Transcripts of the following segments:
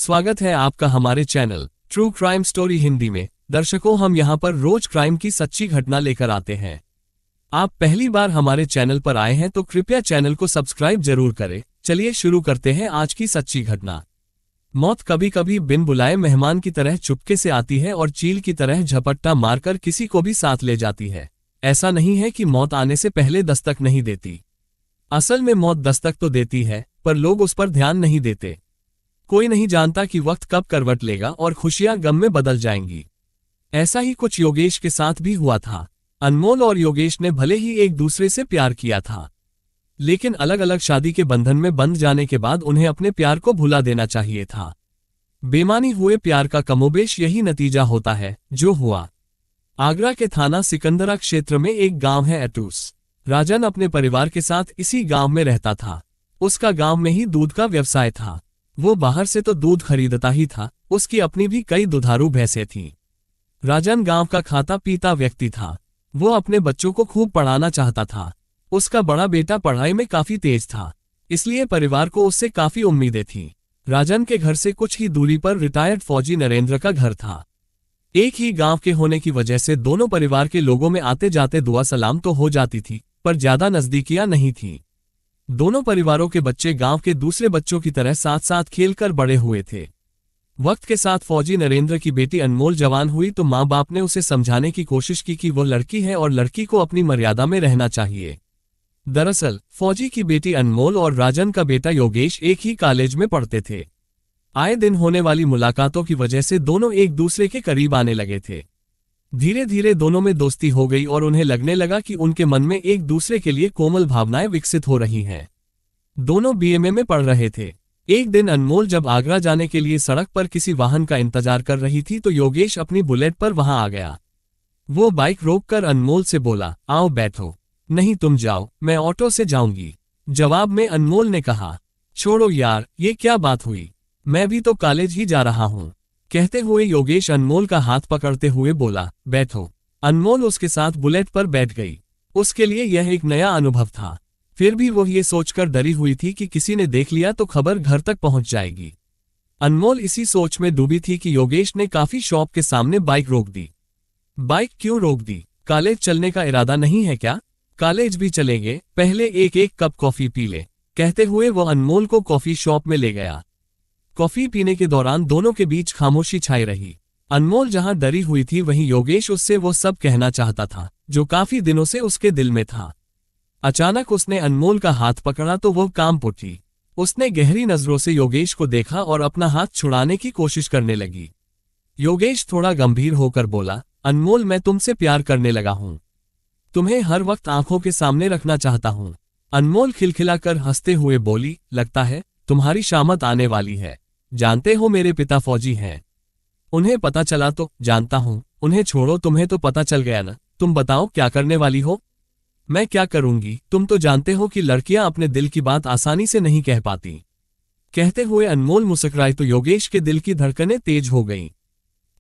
स्वागत है आपका हमारे channel true crime story Hindi में। दर्शकों, हम यहाँ पर रोज क्राइम की सच्ची घटना लेकर आते हैं। आप पहली बार हमारे चैनल पर आए हैं तो कृपया चैनल को सब्सक्राइब जरूर करें। चलिए शुरू करते हैं आज की सच्ची घटना। मौत कभी कभी बिन बुलाए मेहमान की तरह चुपके से आती है और चील की तरह झपट्टा मारकर किसी को भी साथ ले जाती है। ऐसा नहीं है कि मौत आने से पहले दस्तक नहीं देती। असल में मौत दस्तक तो देती है, पर लोग उस पर ध्यान नहीं देते। कोई नहीं जानता कि वक्त कब करवट लेगा और खुशियां गम में बदल जाएंगी। ऐसा ही कुछ योगेश के साथ भी हुआ था। अनमोल और योगेश ने भले ही एक दूसरे से प्यार किया था, लेकिन अलग अलग शादी के बंधन में बंध जाने के बाद उन्हें अपने प्यार को भुला देना चाहिए था। बेमानी हुए प्यार का कमोबेश यही नतीजा होता है जो हुआ। आगरा के थाना सिकंदरा क्षेत्र में एक गांव है एटूस। राजन अपने परिवार के साथ इसी गांव में रहता था। उसका गांव में ही दूध का व्यवसाय था। वो बाहर से तो दूध खरीदता ही था, उसकी अपनी भी कई दुधारू भैंसें थीं। राजन गांव का खाता पीता व्यक्ति था। वो अपने बच्चों को खूब पढ़ाना चाहता था। उसका बड़ा बेटा पढ़ाई में काफी तेज था, इसलिए परिवार को उससे काफी उम्मीदें थीं। राजन के घर से कुछ ही दूरी पर रिटायर्ड फौजी नरेंद्र का घर था। एक ही गांव के होने की वजह से दोनों परिवार के लोगों में आते जाते दुआ सलाम तो हो जाती थी, पर ज्यादा नजदीकियां नहीं थीं। दोनों परिवारों के बच्चे गांव के दूसरे बच्चों की तरह साथ साथ खेलकर बड़े हुए थे। वक्त के साथ फौजी नरेंद्र की बेटी अनमोल जवान हुई तो माँ बाप ने उसे समझाने की कोशिश की कि वो लड़की है और लड़की को अपनी मर्यादा में रहना चाहिए। दरअसल फौजी की बेटी अनमोल और राजन का बेटा योगेश एक ही कॉलेज में पढ़ते थे। आए दिन होने वाली मुलाकातों की वजह से दोनों एक दूसरे के करीब आने लगे थे। धीरे धीरे दोनों में दोस्ती हो गई और उन्हें लगने लगा कि उनके मन में एक दूसरे के लिए कोमल भावनाएं विकसित हो रही हैं। दोनों बीएमए में पढ़ रहे थे। एक दिन अनमोल जब आगरा जाने के लिए सड़क पर किसी वाहन का इंतजार कर रही थी तो योगेश अपनी बुलेट पर वहां आ गया। वो बाइक रोककर अनमोल से बोला, आओ बैठो। नहीं तुम जाओ, मैं ऑटो से जाऊंगी। जवाब में अनमोल ने कहा, छोड़ो यार, ये क्या बात हुई, मैं भी तो कॉलेज ही जा रहा हूं। कहते हुए योगेश अनमोल का हाथ पकड़ते हुए बोला, बैठो। अनमोल उसके साथ बुलेट पर बैठ गई। उसके लिए यह एक नया अनुभव था। फिर भी वो ये सोचकर डरी हुई थी कि किसी ने देख लिया तो खबर घर तक पहुंच जाएगी। अनमोल इसी सोच में डूबी थी कि योगेश ने काफी शॉप के सामने बाइक रोक दी। बाइक क्यों रोक दी? कॉलेज चलने का इरादा नहीं है क्या? कॉलेज भी चलेंगे, पहले एक एक कप कॉफी पी ले। कहते हुए वो अनमोल को कॉफी शॉप में ले गया। कॉफी पीने के दौरान दोनों के बीच खामोशी छाई रही। अनमोल जहां डरी हुई थी वहीं योगेश उससे वो सब कहना चाहता था जो काफी दिनों से उसके दिल में था। अचानक उसने अनमोल का हाथ पकड़ा तो वो कांप उठी। उसने गहरी नजरों से योगेश को देखा और अपना हाथ छुड़ाने की कोशिश करने लगी। योगेश थोड़ा गंभीर होकर बोला, अनमोल, मैं तुमसे प्यार करने लगा हूं। तुम्हें हर वक्त आंखों के सामने रखना चाहता हूं। अनमोल खिलखिलाकर हंसते हुए बोली, लगता है तुम्हारी शामत आने वाली है। जानते हो मेरे पिता फौजी हैं। उन्हें पता चला तो? जानता हूं। उन्हें छोड़ो, तुम्हें तो पता चल गया ना। तुम बताओ क्या करने वाली हो? मैं क्या करूंगी? तुम तो जानते हो कि लड़कियां अपने दिल की बात आसानी से नहीं कह पाती। कहते हुए अनमोल मुस्कुराई तो योगेश के दिल की धड़कनें तेज हो गईं।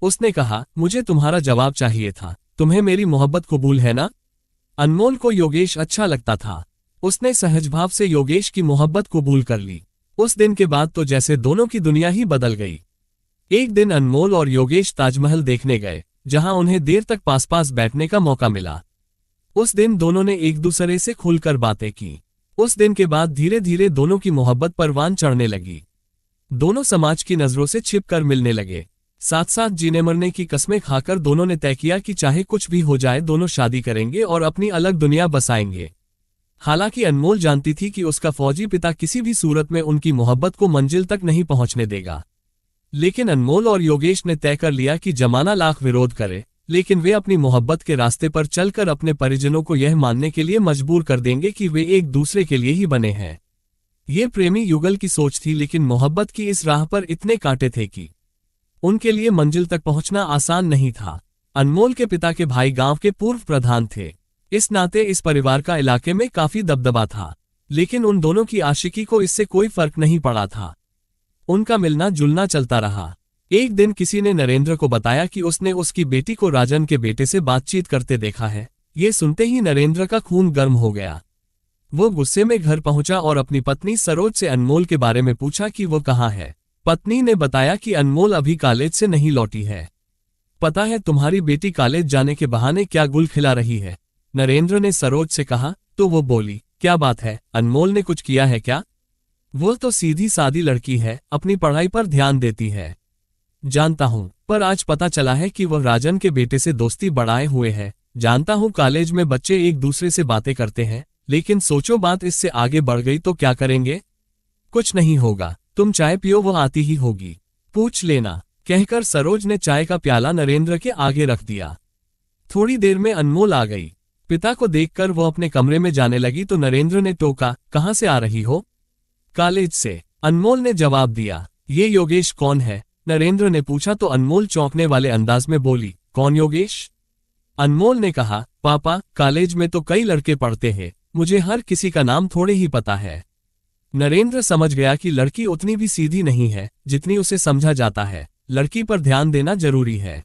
उसने कहा, मुझे तुम्हारा जवाब चाहिए था। तुम्हें मेरी मोहब्बत कबूल है ना? अनमोल को योगेश अच्छा लगता था। उसने सहज भाव से योगेश की मोहब्बत कबूल कर ली। उस दिन के बाद तो जैसे दोनों की दुनिया ही बदल गई। एक दिन अनमोल और योगेश ताजमहल देखने गए, जहां उन्हें देर तक पास पास बैठने का मौका मिला। उस दिन दोनों ने एक दूसरे से खुलकर बातें की। उस दिन के बाद धीरे धीरे दोनों की मोहब्बत परवान चढ़ने लगी। दोनों समाज की नजरों से छिपकर मिलने लगे। साथ साथ जीने मरने की कस्में खाकर दोनों ने तय किया कि चाहे कुछ भी हो जाए दोनों शादी करेंगे और अपनी अलग दुनिया बसाएंगे। हालांकि अनमोल जानती थी कि उसका फौजी पिता किसी भी सूरत में उनकी मोहब्बत को मंजिल तक नहीं पहुंचने देगा। लेकिन अनमोल और योगेश ने तय कर लिया कि जमाना लाख विरोध करे, लेकिन वे अपनी मोहब्बत के रास्ते पर चलकर अपने परिजनों को यह मानने के लिए मजबूर कर देंगे कि वे एक दूसरे के लिए ही बने हैं। ये प्रेमी युगल की सोच थी, लेकिन मोहब्बत की इस राह पर इतने कांटे थे कि उनके लिए मंजिल तक पहुंचना आसान नहीं था। अनमोल के पिता के भाई गांव के पूर्व प्रधान थे। इस नाते इस परिवार का इलाके में काफी दबदबा था, लेकिन उन दोनों की आशिकी को इससे कोई फर्क नहीं पड़ा था। उनका मिलना जुलना चलता रहा। एक दिन किसी ने नरेंद्र को बताया कि उसने उसकी बेटी को राजन के बेटे से बातचीत करते देखा है। ये सुनते ही नरेंद्र का खून गर्म हो गया। वो गुस्से में घर पहुंचा और अपनी पत्नी सरोज से अनमोल के बारे में पूछा कि वो कहाँ है। पत्नी ने बताया कि अनमोल अभी कॉलेज से नहीं लौटी है। पता है तुम्हारी बेटी कॉलेज जाने के बहाने क्या गुल खिला रही है, नरेंद्र ने सरोज से कहा। तो वो बोली, क्या बात है, अनमोल ने कुछ किया है क्या? वो तो सीधी सादी लड़की है, अपनी पढ़ाई पर ध्यान देती है। जानता हूँ, पर आज पता चला है कि वह राजन के बेटे से दोस्ती बढ़ाए हुए है। जानता हूँ कॉलेज में बच्चे एक दूसरे से बातें करते हैं, लेकिन सोचो बात इससे आगे बढ़ गई तो क्या करेंगे? कुछ नहीं होगा, तुम चाय पियो, वो आती ही होगी, पूछ लेना, कहकर सरोज ने चाय का प्याला नरेंद्र के आगे रख दिया। थोड़ी देर में अनमोल आ गई। पिता को देखकर वो अपने कमरे में जाने लगी तो नरेंद्र ने टोका, कहाँ से आ रही हो? कॉलेज से, अनमोल ने जवाब दिया। ये योगेश कौन है? नरेंद्र ने पूछा तो अनमोल चौंकने वाले अंदाज में बोली, कौन योगेश? अनमोल ने कहा, पापा, कॉलेज में तो कई लड़के पढ़ते हैं, मुझे हर किसी का नाम थोड़े ही पता है। नरेंद्र समझ गया कि लड़की उतनी भी सीधी नहीं है जितनी उसे समझा जाता है। लड़की पर ध्यान देना जरूरी है।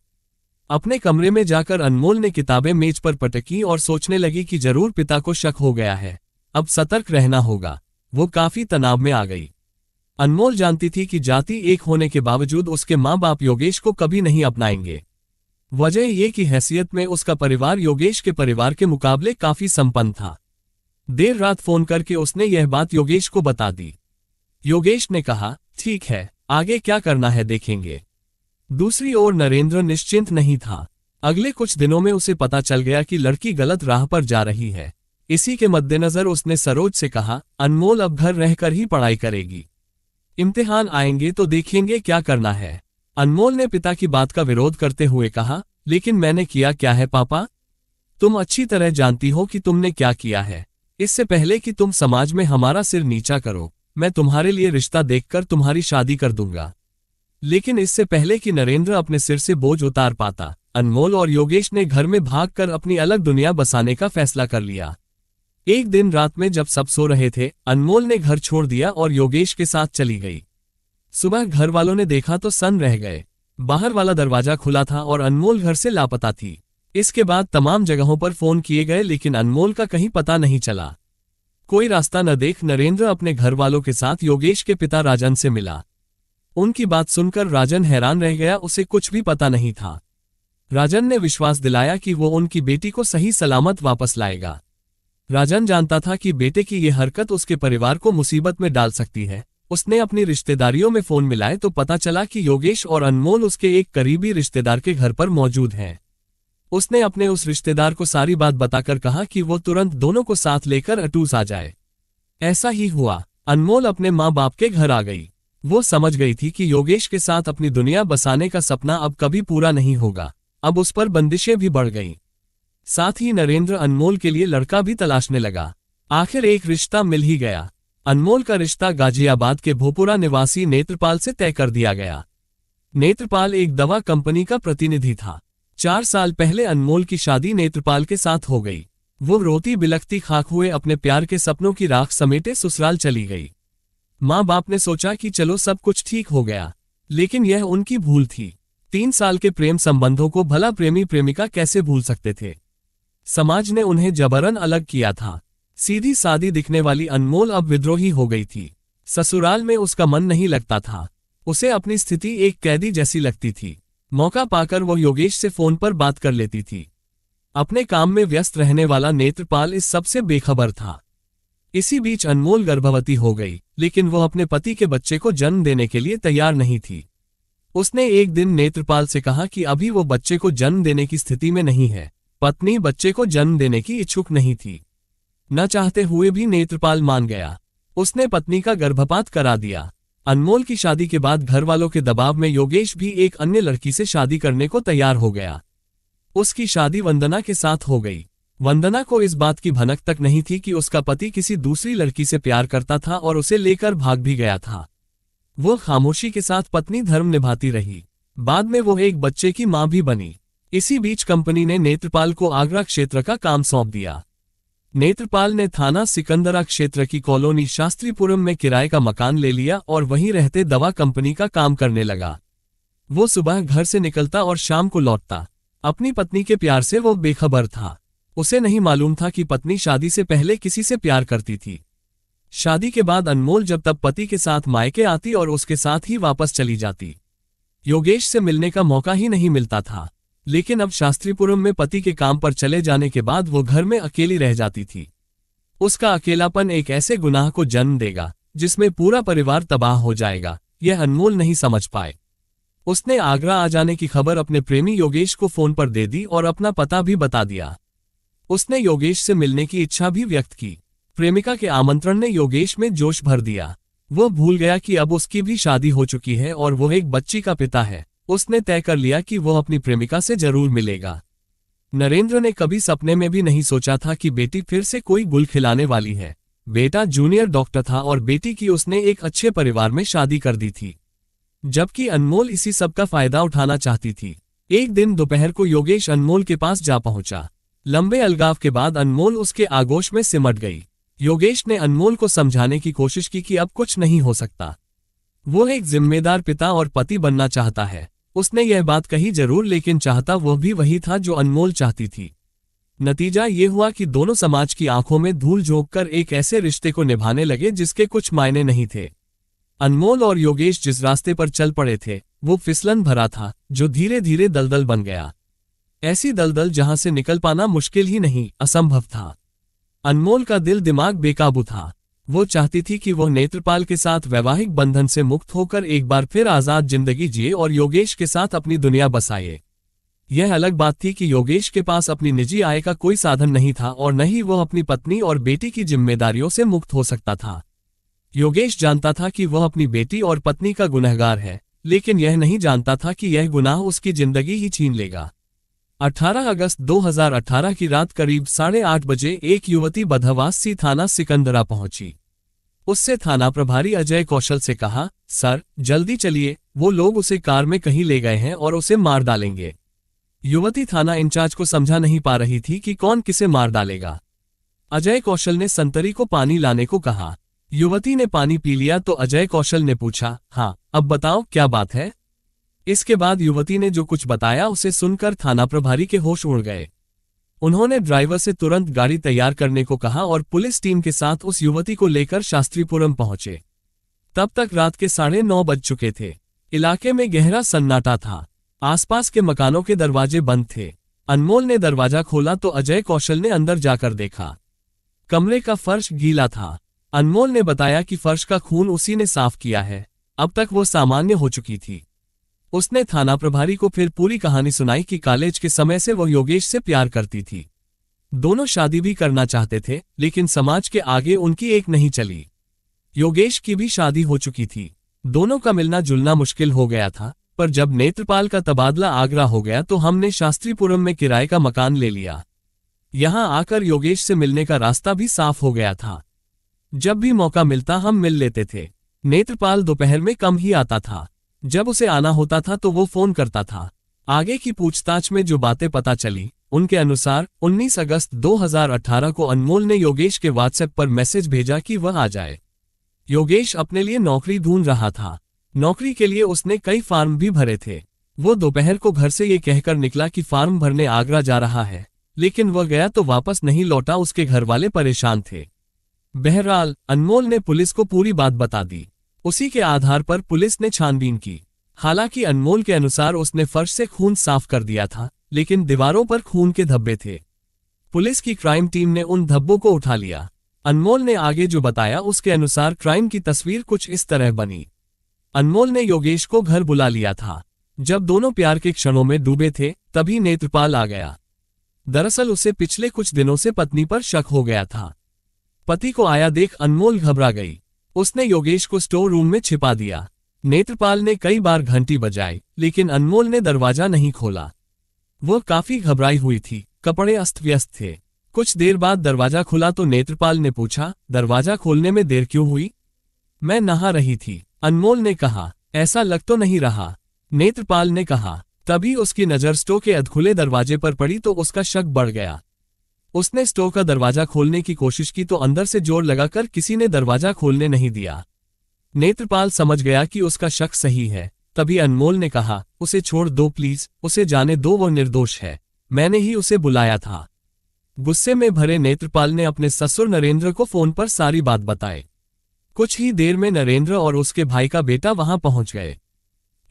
अपने कमरे में जाकर अनमोल ने किताबें मेज पर पटकी और सोचने लगी कि जरूर पिता को शक हो गया है, अब सतर्क रहना होगा। वो काफी तनाव में आ गई। अनमोल जानती थी कि जाति एक होने के बावजूद उसके माँ बाप योगेश को कभी नहीं अपनाएंगे। वजह ये कि हैसियत में उसका परिवार योगेश के परिवार के मुकाबले काफी संपन्न था। देर रात फोन करके उसने यह बात योगेश को बता दी। योगेश ने कहा, ठीक है, आगे क्या करना है देखेंगे। दूसरी ओर नरेंद्र निश्चिंत नहीं था। अगले कुछ दिनों में उसे पता चल गया कि लड़की गलत राह पर जा रही है। इसी के मद्देनजर उसने सरोज से कहा, अनमोल अब घर रहकर ही पढ़ाई करेगी, इम्तिहान आएंगे तो देखेंगे क्या करना है। अनमोल ने पिता की बात का विरोध करते हुए कहा, लेकिन मैंने किया क्या है पापा? तुम अच्छी तरह जानती हो कि तुमने क्या किया है। इससे पहले कि तुम समाज में हमारा सिर नीचा करो, मैं तुम्हारे लिए रिश्ता देखकर तुम्हारी शादी कर दूंगा। लेकिन इससे पहले कि नरेंद्र अपने सिर से बोझ उतार पाता, अनमोल और योगेश ने घर में भागकर अपनी अलग दुनिया बसाने का फैसला कर लिया। एक दिन रात में जब सब सो रहे थे, अनमोल ने घर छोड़ दिया और योगेश के साथ चली गई। सुबह घर वालों ने देखा तो सन्न रह गए। बाहर वाला दरवाजा खुला था और अनमोल घर से लापता थी। इसके बाद तमाम जगहों पर फोन किए गए, लेकिन अनमोल का कहीं पता नहीं चला। कोई रास्ता न देख नरेंद्र अपने घर वालों के साथ योगेश के पिता राजन से मिला। उनकी बात सुनकर राजन हैरान रह गया, उसे कुछ भी पता नहीं था। राजन ने विश्वास दिलाया कि वो उनकी बेटी को सही सलामत वापस लाएगा। राजन जानता था कि बेटे की यह हरकत उसके परिवार को मुसीबत में डाल सकती है। उसने अपनी रिश्तेदारियों में फोन मिलाए तो पता चला कि योगेश और अनमोल उसके एक करीबी रिश्तेदार के घर पर मौजूद हैं। उसने अपने उस रिश्तेदार को सारी बात बताकर कहा कि वो तुरंत दोनों को साथ लेकर अटूस आ जाए। ऐसा ही हुआ। अनमोल अपने माँ बाप के घर आ गई। वो समझ गई थी कि योगेश के साथ अपनी दुनिया बसाने का सपना अब कभी पूरा नहीं होगा। अब उस पर बंदिशें भी बढ़ गईं। साथ ही नरेंद्र अनमोल के लिए लड़का भी तलाशने लगा। आखिर एक रिश्ता मिल ही गया। अनमोल का रिश्ता गाजियाबाद के भोपुरा निवासी नेत्रपाल से तय कर दिया गया। नेत्रपाल एक दवा कंपनी का प्रतिनिधि था। 4 साल पहले अनमोल की शादी नेत्रपाल के साथ हो गई। वो रोती बिलखती खाक हुए अपने प्यार के सपनों की राख समेटे ससुराल चली गई। माँ बाप ने सोचा कि चलो सब कुछ ठीक हो गया, लेकिन यह उनकी भूल थी। 3 साल के प्रेम संबंधों को भला प्रेमी प्रेमिका कैसे भूल सकते थे। समाज ने उन्हें जबरन अलग किया था। सीधी सादी दिखने वाली अनमोल अब विद्रोही हो गई थी। ससुराल में उसका मन नहीं लगता था। उसे अपनी स्थिति एक कैदी जैसी लगती थी। मौका पाकर वो योगेश से फोन पर बात कर लेती थी। अपने काम में व्यस्त रहने वाला नेत्रपाल इस सब से बेखबर था। इसी बीच अनमोल गर्भवती हो गई, लेकिन वह अपने पति के बच्चे को जन्म देने के लिए तैयार नहीं थी। उसने एक दिन नेत्रपाल से कहा कि अभी वो बच्चे को जन्म देने की स्थिति में नहीं है। पत्नी बच्चे को जन्म देने की इच्छुक नहीं थी। न चाहते हुए भी नेत्रपाल मान गया। उसने पत्नी का गर्भपात करा दिया। अनमोल की शादी के बाद घर वालों के दबाव में योगेश भी एक अन्य लड़की से शादी करने को तैयार हो गया। उसकी शादी वंदना के साथ हो गई। वंदना को इस बात की भनक तक नहीं थी कि उसका पति किसी दूसरी लड़की से प्यार करता था और उसे लेकर भाग भी गया था। वो खामोशी के साथ पत्नी धर्म निभाती रही। बाद में वो एक बच्चे की मां भी बनी। इसी बीच कंपनी ने नेत्रपाल को आगरा क्षेत्र का काम सौंप दिया। नेत्रपाल ने थाना सिकंदरा क्षेत्र की कॉलोनी शास्त्रीपुरम में किराए का मकान ले लिया और वहीं रहते दवा कंपनी का काम करने लगा। वो सुबह घर से निकलता और शाम को लौटता। अपनी पत्नी के प्यार से वो बेखबर था। उसे नहीं मालूम था कि पत्नी शादी से पहले किसी से प्यार करती थी। शादी के बाद अनमोल जब तब पति के साथ मायके आती और उसके साथ ही वापस चली जाती। योगेश से मिलने का मौका ही नहीं मिलता था। लेकिन अब शास्त्रीपुरम में पति के काम पर चले जाने के बाद वो घर में अकेली रह जाती थी। उसका अकेलापन एक ऐसे गुनाह को जन्म देगा जिसमें पूरा परिवार तबाह हो जाएगा, यह अनमोल नहीं समझ पाए। उसने आगरा आ जाने की खबर अपने प्रेमी योगेश को फोन पर दे दी और अपना पता भी बता दिया। उसने योगेश से मिलने की इच्छा भी व्यक्त की। प्रेमिका के आमंत्रण ने योगेश में जोश भर दिया। वो भूल गया कि अब उसकी भी शादी हो चुकी है और वो एक बच्ची का पिता है। उसने तय कर लिया कि वो अपनी प्रेमिका से जरूर मिलेगा। नरेंद्र ने कभी सपने में भी नहीं सोचा था कि बेटी फिर से कोई गुल खिलाने वाली है। बेटा जूनियर डॉक्टर था और बेटी की उसने एक अच्छे परिवार में शादी कर दी थी, जबकि अनमोल इसी सब का फायदा उठाना चाहती थी। एक दिन दोपहर को योगेश अनमोल के पास जा पहुंचा। लंबे अलगाव के बाद अनमोल उसके आगोश में सिमट गई। योगेश ने अनमोल को समझाने की कोशिश की कि अब कुछ नहीं हो सकता। वो एक जिम्मेदार पिता और पति बनना चाहता है। उसने यह बात कही जरूर, लेकिन चाहता वो भी वही था जो अनमोल चाहती थी। नतीजा ये हुआ कि दोनों समाज की आंखों में धूल झोंककर एक ऐसे रिश्ते को निभाने लगे जिसके कुछ मायने नहीं थे। अनमोल और योगेश जिस रास्ते पर चल पड़े थे वो फिसलन भरा था, जो धीरे धीरे दलदल बन गया। ऐसी दलदल जहां से निकल पाना मुश्किल ही नहीं, असंभव था। अनमोल का दिल दिमाग बेकाबू था। वो चाहती थी कि वो नेत्रपाल के साथ वैवाहिक बंधन से मुक्त होकर एक बार फिर आजाद जिंदगी जिए और योगेश के साथ अपनी दुनिया बसाए। यह अलग बात थी कि योगेश के पास अपनी निजी आय का कोई साधन नहीं था और न ही वो अपनी पत्नी और बेटी की जिम्मेदारियों से मुक्त हो सकता था। योगेश जानता था कि वह अपनी बेटी और पत्नी का गुनहगार है, लेकिन यह नहीं जानता था कि यह गुनाह उसकी जिंदगी ही छीन लेगा। 18 अगस्त 2018 की रात करीब 8:30 बजे एक युवती बदहवासी थाना सिकंदरा पहुंची। उससे थाना प्रभारी अजय कौशल से कहा, सर जल्दी चलिए, वो लोग उसे कार में कहीं ले गए हैं और उसे मार डालेंगे। युवती थाना इंचार्ज को समझा नहीं पा रही थी कि कौन किसे मार डालेगा। अजय कौशल ने संतरी को पानी लाने को कहा। युवती ने पानी पी लिया तो अजय कौशल ने पूछा, हाँ अब बताओ क्या बात है। इसके बाद युवती ने जो कुछ बताया उसे सुनकर थाना प्रभारी के होश उड़ गए। उन्होंने ड्राइवर से तुरंत गाड़ी तैयार करने को कहा और पुलिस टीम के साथ उस युवती को लेकर शास्त्रीपुरम पहुंचे। तब तक रात के 9:30 बज चुके थे। इलाके में गहरा सन्नाटा था। आसपास के मकानों के दरवाजे बंद थे। अनमोल ने दरवाजा खोला तो अजय कौशल ने अंदर जाकर देखा। कमरे का फर्श गीला था। अनमोल ने बताया कि फर्श का खून उसी ने साफ किया है। अब तक वो सामान्य हो चुकी थी। उसने थाना प्रभारी को फिर पूरी कहानी सुनाई कि कॉलेज के समय से वो योगेश से प्यार करती थी। दोनों शादी भी करना चाहते थे, लेकिन समाज के आगे उनकी एक नहीं चली। योगेश की भी शादी हो चुकी थी। दोनों का मिलना जुलना मुश्किल हो गया था, पर जब नेत्रपाल का तबादला आगरा हो गया तो हमने शास्त्रीपुरम में किराए का मकान ले लिया। यहां आकर योगेश से मिलने का रास्ता भी साफ हो गया था। जब भी मौका मिलता हम मिल लेते थे। नेत्रपाल दोपहर में कम ही आता था। जब उसे आना होता था तो वो फोन करता था। आगे की पूछताछ में जो बातें पता चली, उनके अनुसार 19 अगस्त 2018 को अनमोल ने योगेश के व्हाट्सएप पर मैसेज भेजा कि वह आ जाए। योगेश अपने लिए नौकरी ढूंढ रहा था। नौकरी के लिए उसने कई फॉर्म भी भरे थे। वो दोपहर को घर से ये कहकर निकला कि फॉर्म भरने आगरा जा रहा है, लेकिन वह गया तो वापस नहीं लौटा। उसके घर वाले परेशान थे। बहरहाल अनमोल ने पुलिस को पूरी बात बता दी। उसी के आधार पर पुलिस ने छानबीन की। हालांकि अनमोल के अनुसार उसने फर्श से खून साफ कर दिया था, लेकिन दीवारों पर खून के धब्बे थे। पुलिस की क्राइम टीम ने उन धब्बों को उठा लिया। अनमोल ने आगे जो बताया उसके अनुसार क्राइम की तस्वीर कुछ इस तरह बनी। अनमोल ने योगेश को घर बुला लिया था। जब दोनों प्यार के क्षणों में डूबे थे तभी नेत्रपाल आ गया। दरअसल उसे पिछले कुछ दिनों से पत्नी पर शक हो गया था। पति को आया देख अनमोल घबरा गई। उसने योगेश को स्टोर रूम में छिपा दिया। नेत्रपाल ने कई बार घंटी बजाई, लेकिन अनमोल ने दरवाजा नहीं खोला। वह काफी घबराई हुई थी। कपड़े अस्त व्यस्त थे। कुछ देर बाद दरवाजा खुला तो नेत्रपाल ने पूछा, दरवाजा खोलने में देर क्यों हुई? मैं नहा रही थी, अनमोल ने कहा। ऐसा लग तो नहीं रहा, नेत्रपाल ने कहा। तभी उसकी नजर स्टोर के अधखुले दरवाजे पर पड़ी तो उसका शक बढ़ गया। उसने स्टोर का दरवाजा खोलने की कोशिश की तो अंदर से जोर लगाकर किसी ने दरवाजा खोलने नहीं दिया। नेत्रपाल समझ गया कि उसका शक सही है। तभी अनमोल ने कहा, उसे छोड़ दो प्लीज, उसे जाने दो, वो निर्दोष है। मैंने ही उसे बुलाया था। गुस्से में भरे नेत्रपाल ने अपने ससुर नरेंद्र को फोन पर सारी बात बताई। कुछ ही देर में नरेंद्र और उसके भाई का बेटा वहां पहुंच गए।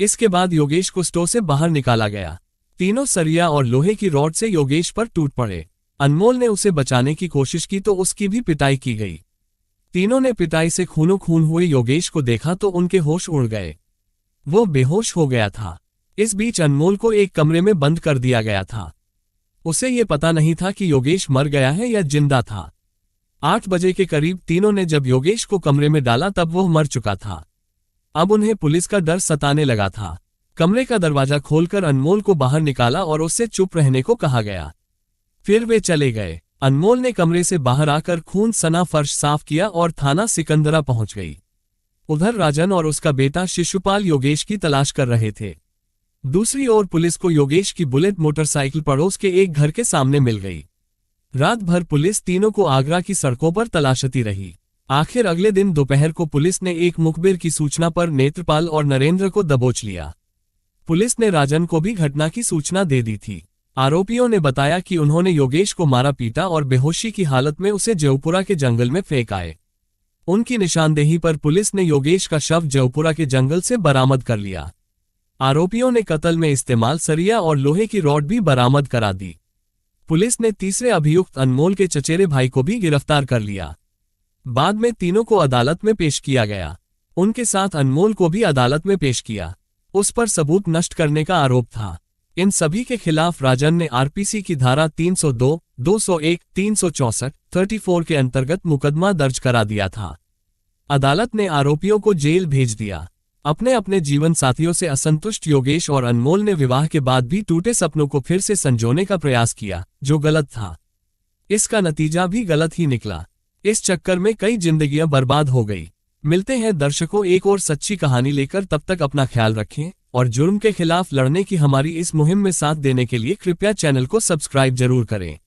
इसके बाद योगेश को स्टोर से बाहर निकाला गया। तीनों सरिया और लोहे की रॉड से योगेश पर टूट पड़े। अनमोल ने उसे बचाने की कोशिश की तो उसकी भी पिटाई की गई। तीनों ने पिटाई से खूनो खून हुए योगेश को देखा तो उनके होश उड़ गए। वो बेहोश हो गया था। इस बीच अनमोल को एक कमरे में बंद कर दिया गया था। उसे ये पता नहीं था कि योगेश मर गया है या जिंदा था। 8 बजे के करीब तीनों ने जब योगेश को कमरे में डाला तब वो मर चुका था। अब उन्हें पुलिस का डर सताने लगा था। कमरे का दरवाजा खोलकर अनमोल को बाहर निकाला और उससे चुप रहने को कहा गया। फिर वे चले गए। अनमोल ने कमरे से बाहर आकर खून सना फर्श साफ किया और थाना सिकंदरा पहुंच गई। उधर राजन और उसका बेटा शिशुपाल योगेश की तलाश कर रहे थे। दूसरी ओर पुलिस को योगेश की बुलेट मोटरसाइकिल पड़ोस के एक घर के सामने मिल गई। रात भर पुलिस तीनों को आगरा की सड़कों पर तलाशती रही। आखिर अगले दिन दोपहर को पुलिस ने एक मुखबिर की सूचना पर नेत्रपाल और नरेंद्र को दबोच लिया। पुलिस ने राजन को भी घटना की सूचना दे दी थी। आरोपियों ने बताया कि उन्होंने योगेश को मारा पीटा और बेहोशी की हालत में उसे जयपुरा के जंगल में फेंक आए। उनकी निशानदेही पर पुलिस ने योगेश का शव जयपुरा के जंगल से बरामद कर लिया। आरोपियों ने कत्ल में इस्तेमाल सरिया और लोहे की रॉड भी बरामद करा दी। पुलिस ने तीसरे अभियुक्त अनमोल के चचेरे भाई को भी गिरफ्तार कर लिया। बाद में तीनों को अदालत में पेश किया गया। उनके साथ अनमोल को भी अदालत में पेश किया। उस पर सबूत नष्ट करने का आरोप था। इन सभी के खिलाफ राजन ने आरपीसी की धारा 302, 201, 364, 34 के अंतर्गत मुकदमा दर्ज करा दिया था। अदालत ने आरोपियों को जेल भेज दिया। अपने अपने जीवन साथियों से असंतुष्ट योगेश और अनमोल ने विवाह के बाद भी टूटे सपनों को फिर से संजोने का प्रयास किया, जो गलत था। इसका नतीजा भी गलत ही निकला। इस चक्कर में कई जिंदगियां बर्बाद हो गई। मिलते हैं दर्शकों एक और सच्ची कहानी लेकर। तब तक अपना ख्याल रखें और जुर्म के खिलाफ लड़ने की हमारी इस मुहिम में साथ देने के लिए कृपया चैनल को सब्सक्राइब जरूर करें।